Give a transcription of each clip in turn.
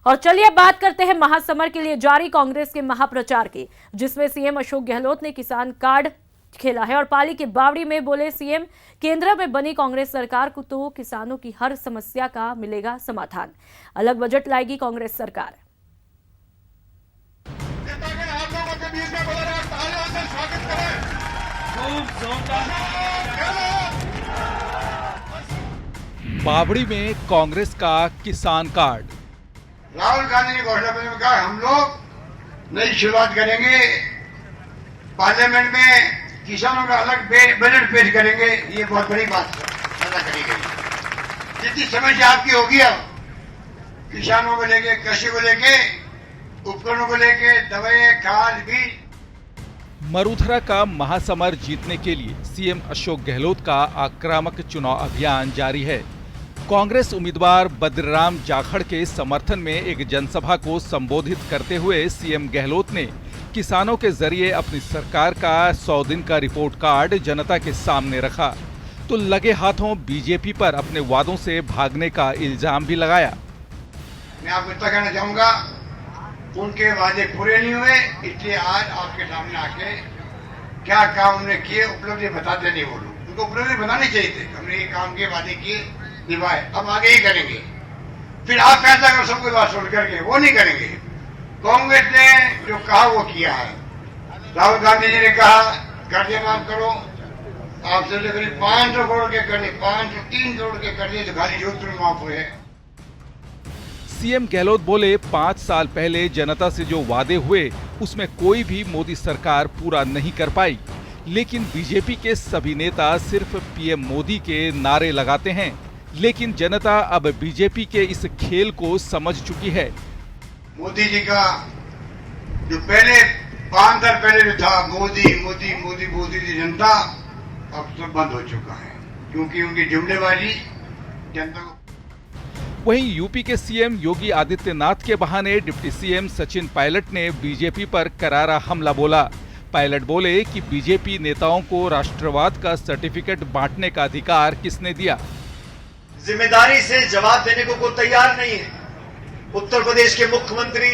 और चलिए बात करते हैं महासमर के लिए जारी कांग्रेस के महाप्रचार की, जिसमें सीएम अशोक गहलोत ने किसान कार्ड खेला है और पाली के बावड़ी में बोले सीएम, केंद्र में बनी कांग्रेस सरकार को तो किसानों की हर समस्या का मिलेगा समाधान। अलग बजट लाएगी कांग्रेस सरकार। बावड़ी में कांग्रेस का किसान कार्ड। राहुल गांधी ने घोषणा पत्र में कहा हम लोग नई शुरुआत करेंगे, पार्लियामेंट में किसानों का अलग बजट पेश करेंगे। ये बहुत बड़ी बात पैदा करी गई। जितनी समस्या आपकी होगी अब किसानों को लेके, कृषि को लेके, उपकरणों को लेके, दवाई, खाद, बीज। मरूधरा का महासमर जीतने के लिए सीएम अशोक गहलोत का आक्रामक चुनाव अभियान जारी है। कांग्रेस उम्मीदवार बद्रीराम जाखड़ के समर्थन में एक जनसभा को संबोधित करते हुए सीएम गहलोत ने किसानों के जरिए अपनी सरकार का 100 दिन का रिपोर्ट कार्ड जनता के सामने रखा, तो लगे हाथों बीजेपी पर अपने वादों से भागने का इल्जाम भी लगाया। मैं आपको इतना कहना चाहूंगा, उनके वादे पूरे नहीं हुए, इसलिए आज आपके सामने आके क्या काम उन्होंने किए उपलब्धि बताते नहीं बोलूं। उनको उपलब्धि बतानी चाहिए थे, हमने ये काम किए, वादे किए, निभाए, अब आगे ही करेंगे। फिर आप फैसला करो सबको बात सुन करके, वो नहीं करेंगे। कांग्रेस ने जो कहा वो किया है। राहुल गांधी जी ने कहा कर्जे माफ करो, आपसे करीब 500 करोड़ के कर्जे, 503 करोड़ के कर्जे तो खाली जोधपुर में माफ हुए। सीएम गहलोत बोले 5 साल पहले जनता से जो वादे हुए उसमें कोई भी मोदी सरकार पूरा नहीं कर पाई, लेकिन बीजेपी के सभी नेता सिर्फ पीएम मोदी के नारे लगाते हैं। लेकिन जनता अब बीजेपी के इस खेल को समझ चुकी है। मोदी जी का जो पहले 5 साल पहले जो था मोदी मोदी मोदी मोदी की जनता, अब सब बंद हो चुका है, क्योंकि उनकी जुमलेबाजी जनता को। वहीं यूपी के सीएम योगी आदित्यनाथ के बहाने डिप्टी सीएम सचिन पायलट ने बीजेपी पर करारा हमला बोला। पायलट बोले कि बीजेपी नेताओं को राष्ट्रवाद का सर्टिफिकेट बांटने का अधिकार किसने दिया? जिम्मेदारी से जवाब देने को कोई तैयार नहीं है। उत्तर प्रदेश के मुख्यमंत्री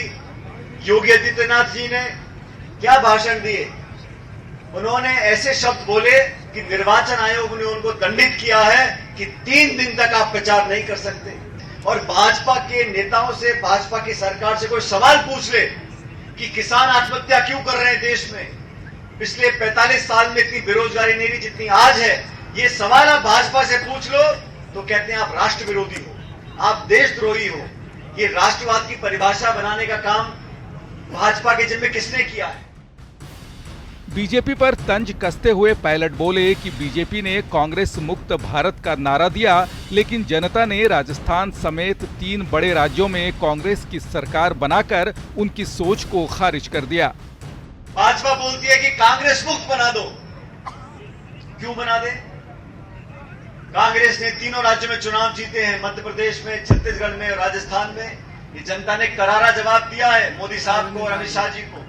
योगी आदित्यनाथ जी ने क्या भाषण दिए? उन्होंने ऐसे शब्द बोले कि निर्वाचन आयोग ने उनको दंडित किया है कि 3 दिन तक आप प्रचार नहीं कर सकते। और भाजपा के नेताओं से, भाजपा की सरकार से कोई सवाल पूछ ले कि किसान आत्महत्या क्यों कर रहे हैं देश में, पिछले 45 साल में इतनी बेरोजगारी नहीं रही जितनी आज है, ये सवाल आप भाजपा से पूछ लो तो कहते हैं आप राष्ट्र विरोधी हो, आप देशद्रोही हो। ये राष्ट्रवाद की परिभाषा बनाने का काम भाजपा के जिम्मे किसने किया है? बीजेपी पर तंज कसते हुए पायलट बोले कि बीजेपी ने कांग्रेस मुक्त भारत का नारा दिया, लेकिन जनता ने राजस्थान समेत 3 बड़े राज्यों में कांग्रेस की सरकार बनाकर उनकी सोच को खारिज कर दिया। भाजपा बोलती है कि कांग्रेस मुक्त बना दो। क्यों बना दे? कांग्रेस ने 3 राज्यों में चुनाव जीते हैं, मध्य प्रदेश में, छत्तीसगढ़ में और राजस्थान में। ये जनता ने करारा जवाब दिया है मोदी साहब को और अमित शाह जी को।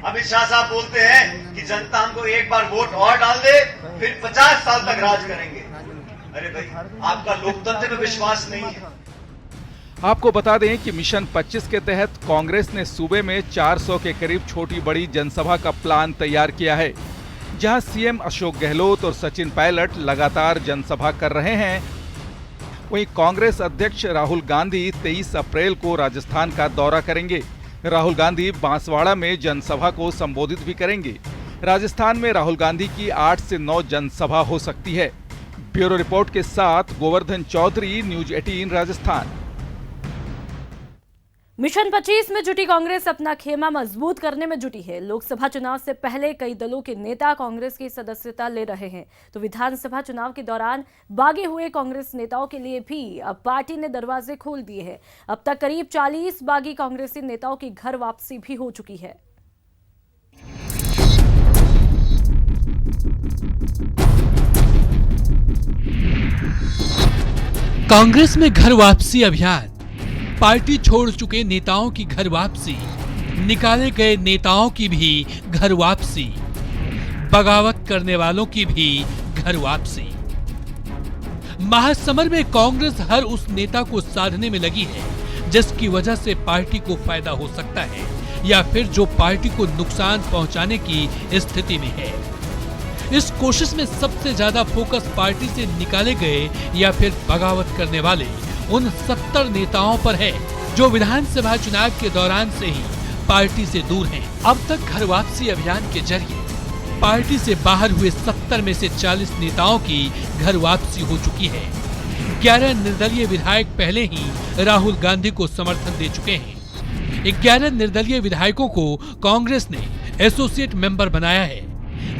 अमित शाह साहब बोलते हैं कि जनता हमको एक बार वोट और डाल दे, फिर 50 साल तक राज करेंगे। अरे भाई, आपका लोकतंत्र में विश्वास नहीं है। आपको बता दें कि मिशन 25 के तहत कांग्रेस ने सूबे में 400 के करीब छोटी बड़ी जनसभा का प्लान तैयार किया है, जहां सीएम अशोक गहलोत और सचिन पायलट लगातार जनसभा कर रहे हैं। वहीं कांग्रेस अध्यक्ष राहुल गांधी 23 अप्रैल को राजस्थान का दौरा करेंगे। राहुल गांधी बांसवाड़ा में जनसभा को संबोधित भी करेंगे। राजस्थान में राहुल गांधी की 8 से 9 जनसभा हो सकती है। ब्यूरो रिपोर्ट के साथ गोवर्धन चौधरी, न्यूज 18 राजस्थान। मिशन 25 में जुटी कांग्रेस अपना खेमा मजबूत करने में जुटी है। लोकसभा चुनाव से पहले कई दलों के नेता कांग्रेस की सदस्यता ले रहे हैं, तो विधानसभा चुनाव के दौरान बागे हुए कांग्रेस नेताओं के लिए भी अब पार्टी ने दरवाजे खोल दिए हैं। अब तक करीब 40 बागी कांग्रेसी नेताओं की घर वापसी भी हो चुकी है। कांग्रेस में घर वापसी अभियान, पार्टी छोड़ चुके नेताओं की घर वापसी, निकाले गए नेताओं की भी घर वापसी, बगावत करने वालों की भी घर वापसी। महासमर में कांग्रेस हर उस नेता को साधने में लगी है जिसकी वजह से पार्टी को फायदा हो सकता है या फिर जो पार्टी को नुकसान पहुंचाने की स्थिति में है। इस कोशिश में सबसे ज्यादा फोकस पार्टी से निकाले गए या फिर बगावत करने वाले उन 70 नेताओं पर है जो विधानसभा चुनाव के दौरान से ही पार्टी से दूर हैं। अब तक घर वापसी अभियान के जरिए पार्टी से बाहर हुए 70 में से 40 नेताओं की घर वापसी हो चुकी है। 11 निर्दलीय विधायक पहले ही राहुल गांधी को समर्थन दे चुके हैं। 11 निर्दलीय विधायकों को कांग्रेस ने एसोसिएट मेंबर बनाया है।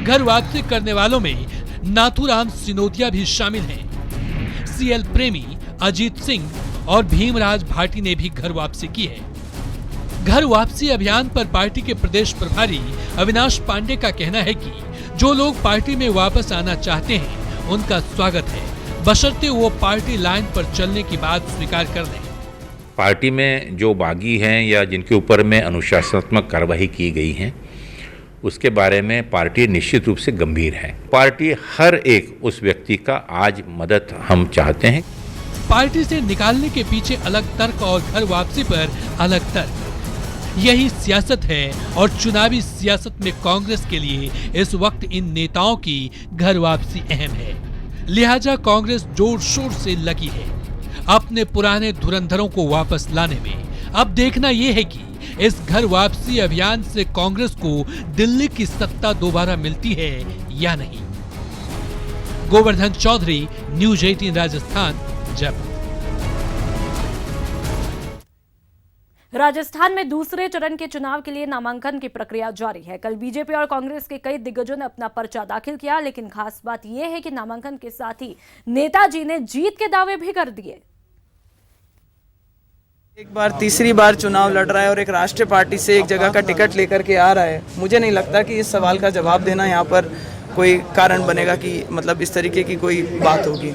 घर वापसी करने वालों में नाथूराम सिनोदिया भी शामिल हैं। सीएल प्रेमी, अजीत सिंह और भीमराज भाटी ने भी घर वापसी की है। घर वापसी अभियान पर पार्टी के प्रदेश प्रभारी अविनाश पांडे का कहना है कि जो लोग पार्टी में वापस आना चाहते हैं उनका स्वागत है, बशर्ते वो पार्टी लाइन पर चलने की बात स्वीकार कर लें। पार्टी में जो बागी हैं या जिनके ऊपर में अनुशासनात्मक कार्रवाई की गई है उसके बारे में पार्टी निश्चित रूप से गंभीर है। पार्टी हर एक उस व्यक्ति का आज मदद हम चाहते हैं। पार्टी से निकालने के पीछे अलग तर्क और घर वापसी पर अलग तर्क, यही सियासत है और चुनावी सियासत में कांग्रेस के लिए इस वक्त इन नेताओं की घर वापसी अहम है। लिहाजा कांग्रेस जोर शोर से लगी है अपने पुराने धुरंधरों को वापस लाने में। अब देखना यह है कि इस घर वापसी अभियान से कांग्रेस को दिल्ली की सत्ता दोबारा मिलती है या नहीं। गोवर्धन चौधरी, न्यूज 18 राजस्थान, जयपुर। राजस्थान में दूसरे चरण के चुनाव के लिए नामांकन की प्रक्रिया जारी है। कल बीजेपी और कांग्रेस के कई दिग्गजों ने अपना पर्चा दाखिल किया, लेकिन खास बात यह है कि नामांकन के साथ ही नेताजी ने जीत के दावे भी कर दिए। एक बार तीसरी बार चुनाव लड़ रहा है और एक राष्ट्रीय पार्टी से एक जगह का टिकट लेकर के आ रहा है। मुझे नहीं लगता कि इस सवाल का जवाब देना यहाँ पर कोई कारण बनेगा कि मतलब इस तरीके की कोई बात होगी।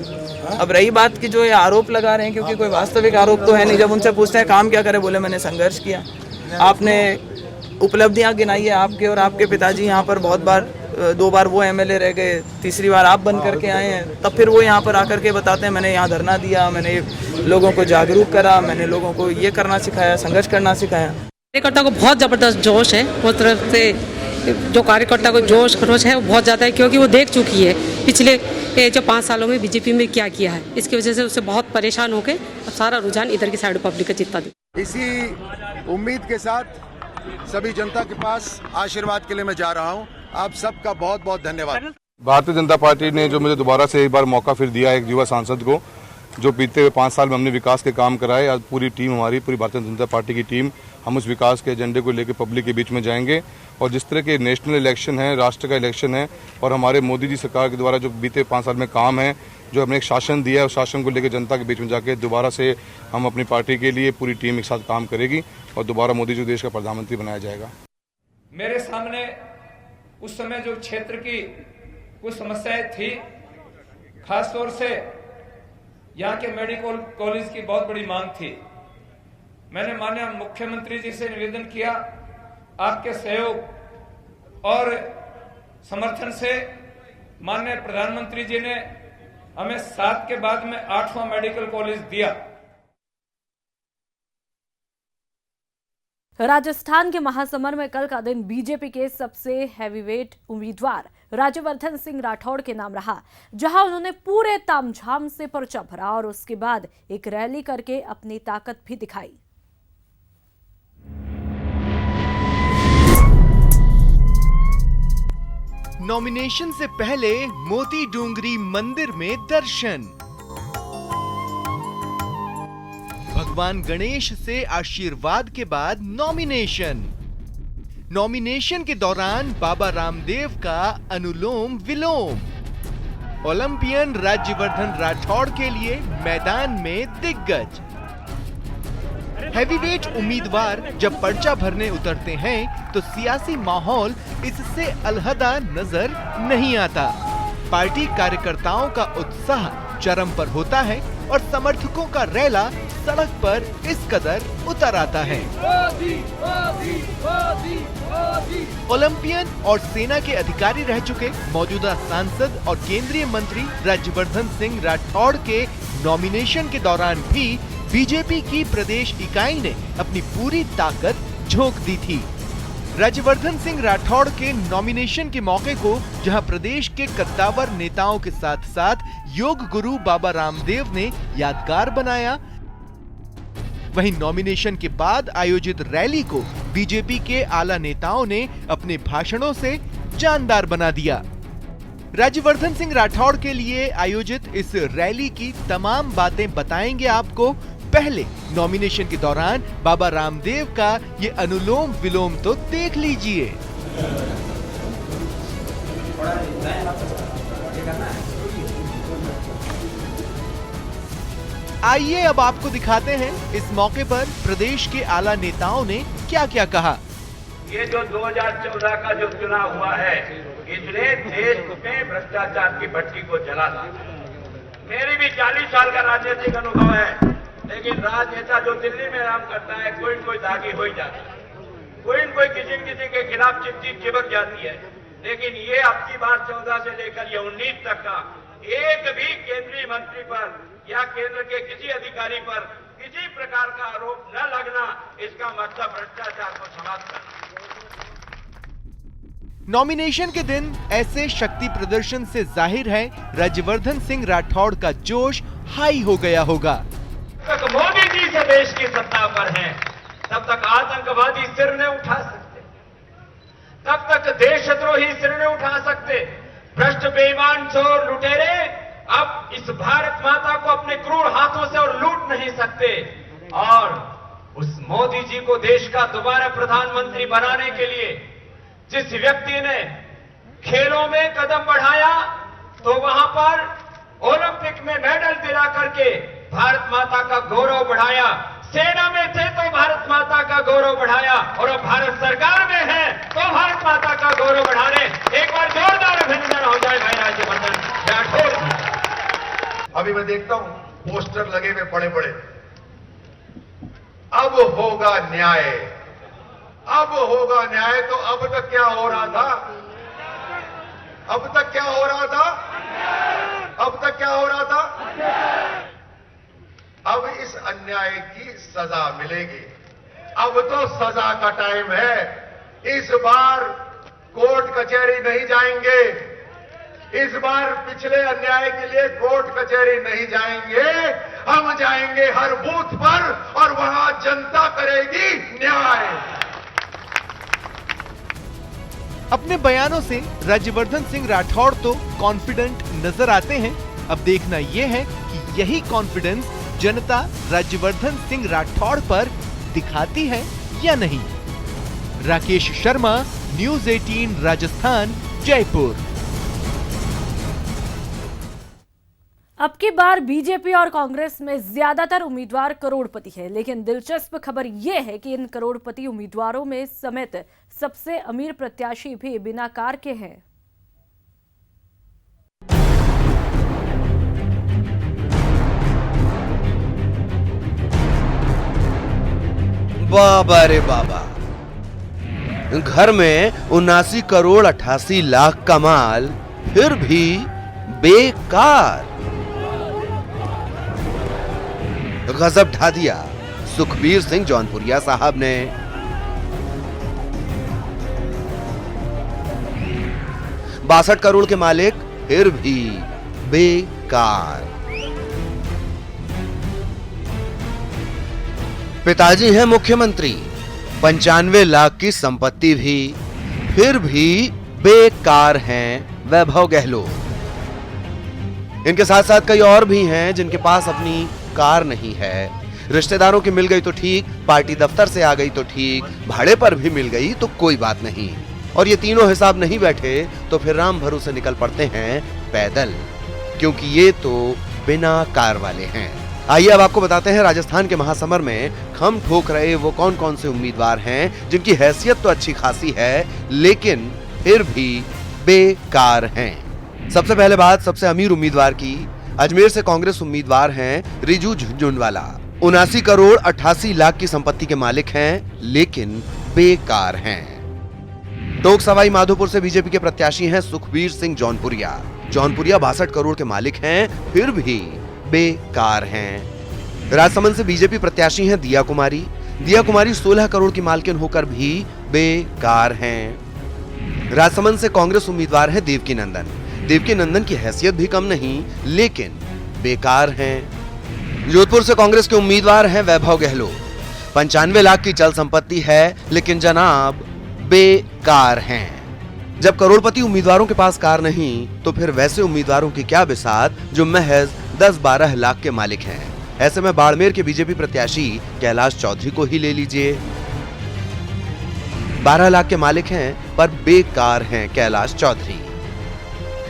अब रही बात कि जो ये आरोप लगा रहे हैं, क्योंकि कोई वास्तविक आरोप तो है नहीं। जब उनसे पूछते हैं काम क्या करे, बोले मैंने संघर्ष किया। आपने उपलब्धियां गिनाई है आपके और आपके पिताजी यहाँ पर बहुत बार, 2 बार वो एमएलए रह गए, तीसरी बार आप बन करके आए हैं। तब फिर वो यहाँ पर आकर के बताते हैं मैंने यहाँ धरना दिया, मैंने लोगों को जागरूक करा, मैंने लोगों को ये करना सिखाया, संघर्ष करना सिखाया। कार्यकर्ता को बहुत जबरदस्त जोश है, वो तरफ से जो कार्यकर्ता को जोश खरोश है वो बहुत ज़्यादा है, क्योंकि वो देख चुकी है पिछले जो 5 सालों में बीजेपी में क्या किया है। इसकी वजह से उससे बहुत परेशान होकर अब सारा रुझान इधर की साइड पब्लिक का जितना दी। इसी उम्मीद के साथ सभी जनता के पास आशीर्वाद के लिए मैं जा रहा हूं। आप सबका बहुत बहुत धन्यवाद। भारतीय जनता पार्टी ने जो मुझे दोबारा से एक बार मौका फिर दिया है, एक युवा सांसद को, जो बीते हुए 5 साल में हमने विकास के काम कराए। आज पूरी टीम हमारी, पूरी भारतीय जनता पार्टी की टीम, हम उस विकास के एजेंडे को लेकर पब्लिक के बीच में जाएंगे। और जिस तरह के नेशनल इलेक्शन है, राष्ट्र का इलेक्शन है, और हमारे मोदी जी सरकार के द्वारा जो बीते 5 साल में काम है, जो हमने एक शासन दिया है, उस शासन को लेकर जनता के बीच में जाके दोबारा से हम अपनी पार्टी के लिए पूरी टीम एक साथ काम करेगी और दोबारा मोदी जी देश का प्रधानमंत्री बनाया जाएगा। मेरे सामने उस समय जो क्षेत्र की कुछ समस्याएं थी, खासतौर से यहाँ के मेडिकल कॉलेज की बहुत बड़ी मांग थी। मैंने माननीय मुख्यमंत्री जी से निवेदन किया, आपके सहयोग और समर्थन से माननीय प्रधानमंत्री जी ने हमें 7 के बाद में 8वां मेडिकल कॉलेज दिया। राजस्थान के महासमर में कल का दिन बीजेपी के सबसे हैवीवेट उम्मीदवार राज्यवर्धन सिंह राठौड़ के नाम रहा, जहां उन्होंने पूरे तामझाम से पर्चा भरा और उसके बाद एक रैली करके अपनी ताकत भी दिखाई। नॉमिनेशन से पहले मोती डूंगरी मंदिर में दर्शन, भगवान गणेश से आशीर्वाद के बाद नॉमिनेशन के दौरान बाबा रामदेव का अनुलोम विलोम, ओलंपियन राज्यवर्धन राठौड़ के लिए मैदान में दिग्गज। हैवीवेट उम्मीदवार जब पर्चा भरने उतरते हैं तो सियासी माहौल इससे अलहदा नजर नहीं आता। पार्टी कार्यकर्ताओं का उत्साह चरम पर होता है और समर्थकों का रैला सड़क पर इस कदर उतर आता है। ओलंपियन और सेना के अधिकारी रह चुके मौजूदा सांसद और केंद्रीय मंत्री राज्यवर्धन सिंह राठौड़ के नॉमिनेशन के दौरान भी बीजेपी की प्रदेश इकाई ने अपनी पूरी ताकत झोंक दी थी। राज्यवर्धन सिंह राठौड़ के नॉमिनेशन के मौके को जहां प्रदेश के कद्दावर नेताओं के साथ साथ योग गुरु बाबा रामदेव ने यादगार बनाया, वहीं नॉमिनेशन के बाद आयोजित रैली को बीजेपी के आला नेताओं ने अपने भाषणों से जानदार बना दिया। राज्यवर्धन सिंह राठौड़ के लिए आयोजित इस रैली की तमाम बातें बताएंगे आपको। पहले नॉमिनेशन के दौरान बाबा रामदेव का ये अनुलोम विलोम तो देख लीजिए। आइए अब आपको दिखाते हैं इस मौके पर प्रदेश के आला नेताओं ने क्या क्या कहा। ये जो 2014 का जो चुनाव हुआ है, इसने देश में भ्रष्टाचार की भट्टी को जला दिया। मेरी भी 40 साल का राजनीतिक अनुभव है, लेकिन राजनेता जो दिल्ली में काम करता है, कोई न कोई दागी हो ही जाता है, कोई न कोई किसी किसी के खिलाफ चिट्ठी चिपक जाती है। लेकिन ये अब की बार 14 से लेकर ये 19 तक का एक भी केंद्रीय मंत्री पर या केंद्र के किसी अधिकारी पर किसी प्रकार का आरोप न लगना, इसका मतलब भ्रष्टाचार को समाप्त करना। नॉमिनेशन के दिन ऐसे शक्ति प्रदर्शन से जाहिर है राज्यवर्धन सिंह राठौड़ का जोश हाई हो गया होगा। तब तक मोदी जी से देश की सत्ता पर हैं, तब तक आतंकवादी सिर न उठा सकते, तब तक देशद्रोही सिर न उठा सकते, भ्रष्ट बेईमान चोर लुटेरे अब इस भारत माता को अपने क्रूर हाथों से और लूट नहीं सकते। और उस मोदी जी को देश का दोबारा प्रधानमंत्री बनाने के लिए जिस व्यक्ति ने खेलों में कदम बढ़ाया, तो वहां पर ओलंपिक में मेडल दिला करके भारत माता का गौरव बढ़ाया, सेना में थे तो भारत माता का गौरव बढ़ाया, और अब भारत सरकार में है तो भारत माता का गौरव बढ़ा रहे। एक बार जोरदार अभिनंदन हो जाए भाई राज्यवर्धन राठौड़। अभी मैं देखता हूं पोस्टर लगे हुए बड़े बड़े, अब होगा न्याय, अब होगा न्याय। तो अब तक क्या हो रहा था? अब तक क्या हो रहा था? अब तक क्या हो रहा था? अब इस अन्याय की सजा मिलेगी। अब तो सजा का टाइम है। इस बार कोर्ट कचहरी नहीं जाएंगे, इस बार पिछले अन्याय के लिए कोर्ट कचहरी नहीं जाएंगे, हम जाएंगे हर बूथ पर और वहां जनता करेगी न्याय। अपने बयानों से राज्यवर्धन सिंह राठौड़ तो कॉन्फिडेंट नजर आते हैं। अब देखना यह है कि यही कॉन्फिडेंस जनता राज्यवर्धन सिंह राठौड़ पर दिखाती है या नहीं। राकेश शर्मा, न्यूज़ 18 राजस्थान, जयपुर। अब की बार बीजेपी और कांग्रेस में ज्यादातर उम्मीदवार करोड़पति है, लेकिन दिलचस्प खबर यह है कि इन करोड़पति उम्मीदवारों में समेत सबसे अमीर प्रत्याशी भी बिना कार के हैं। बाबा रे बाबा, घर में 79 करोड़ 88 लाख का माल, फिर भी बेकार। गजब ढा दिया सुखबीर सिंह जौनपुरिया साहब ने। 62 करोड़ के मालिक, फिर भी बेकार। पिताजी हैं मुख्यमंत्री, 95 लाख की संपत्ति भी, फिर भी बेकार हैं वैभव गहलोत। इनके साथ साथ कई और भी हैं जिनके पास अपनी कार नहीं है। रिश्तेदारों की मिल गई तो ठीक, पार्टी दफ्तर से आ गई तो ठीक, भाड़े पर भी मिल गई तो कोई बात नहीं। और ये तीनों हिसाब नहीं बैठे तो फिर राम भरोसे निकल पड़ते हैं पैदल, क्योंकि ये तो बिना कार वाले हैं। आइए अब आपको बताते हैं राजस्थान के महासमर में खम ठोक रहे वो कौन कौन से उम्मीदवार हैं जिनकी हैसियत तो अच्छी खासी है लेकिन फिर भी बेकार हैं। सबसे पहले बात सबसे अमीर उम्मीदवार की। अजमेर से कांग्रेस उम्मीदवार हैं रिजू झुंझुनवाला। 79 करोड़ 88 लाख की संपत्ति के मालिक हैं लेकिन बेकार हैं। टोक सवाई माधोपुर से बीजेपी के प्रत्याशी हैं सुखबीर सिंह जौनपुरिया। जौनपुरिया 62 करोड़ के मालिक हैं, फिर भी बेकार हैं। राजसमंद से बीजेपी प्रत्याशी हैं दिया कुमारी। दिया कुमारी 16 करोड़ की मालकिन होकर भी बेकार हैं। राजसमंद से कांग्रेस उम्मीदवार हैं देवकी नंदन। देवकी नंदन की हैसियत भी कम नहीं, लेकिन बेकार हैं। जोधपुर से कांग्रेस के उम्मीदवार हैं वैभव गहलोत। 95 लाख की चल संपत्ति है, लेकिन जनाब बेकार हैं। जब करोड़पति उम्मीदवारों के पास कार नहीं, तो फिर वैसे उम्मीदवारों की क्या बिसात जो महज 10-12 लाख के मालिक हैं। ऐसे में बाड़मेर के बीजेपी प्रत्याशी कैलाश चौधरी को ही ले लीजिए। 12 लाख के मालिक हैं, पर बेकार हैं कैलाश चौधरी।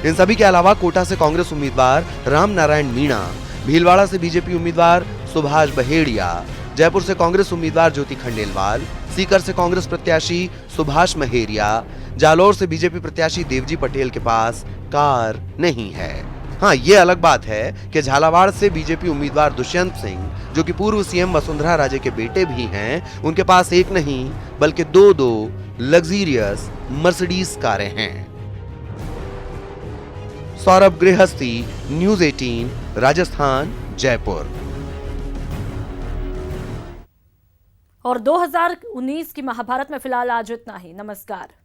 इन सभी के अलावा कोटा से कांग्रेस उम्मीदवार राम नारायण मीणा, भीलवाड़ा से बीजेपी उम्मीदवार सुभाष बहेड़िया, जयपुर से कांग्रेस उम्मीदवार ज्योति खंडेलवाल, सीकर से कांग्रेस प्रत्याशी सुभाष महेरिया, जालौर से बीजेपी प्रत्याशी देवजी पटेल के पास कार नहीं है। हाँ, ये अलग बात है कि झालावाड़ से बीजेपी उम्मीदवार दुष्यंत सिंह, जो कि पूर्व सीएम वसुंधरा राजे के बेटे भी हैं, उनके पास एक नहीं बल्कि दो लग्जरियस मर्सिडीज कारें हैं। सौरभ गृहस्थी, न्यूज़ 18, राजस्थान, जयपुर। और 2019 की महाभारत में फिलहाल आज इतना ही। नमस्कार।